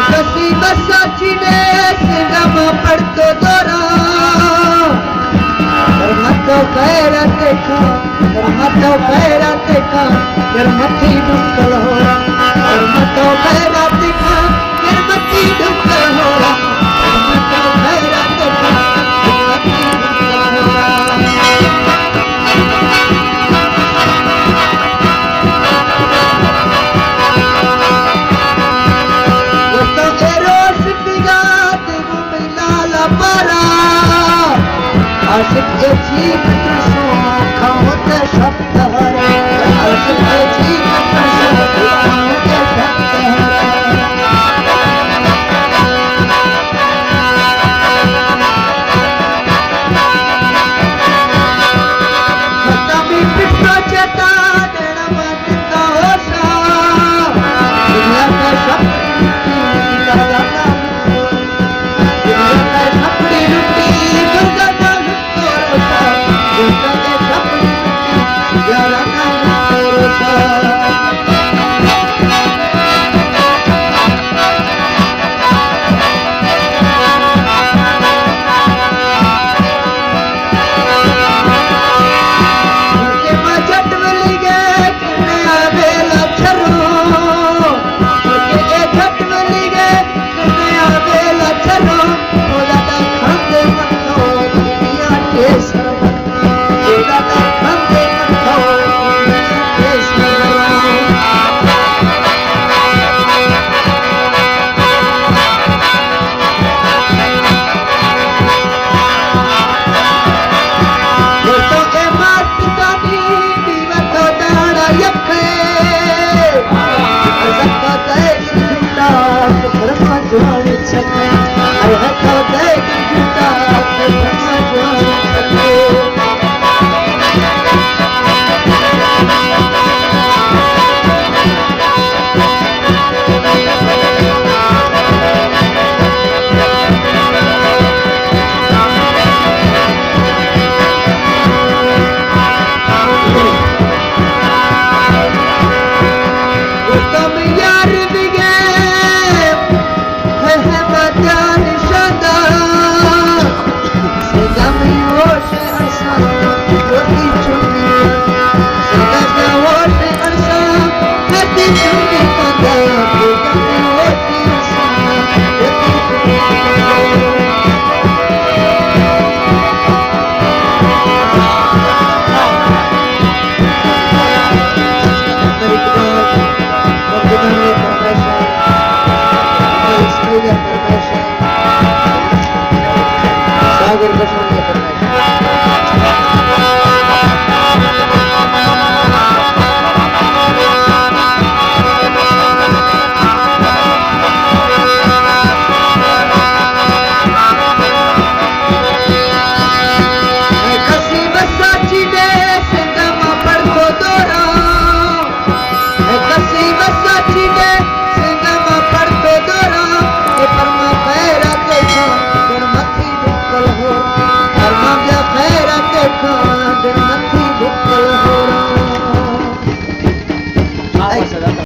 कसी बसाची ने सिंगम पड़तो दोरा मतो कैरते का मतो कैरते का फिर मथी डुकल होरा मतो कैरते का फिर मथी डुकल होरा मतो कैरते का फिर मथी डुकल होरा वो तो एरोस बिगात वो मिलाला पारा आशिक के चीख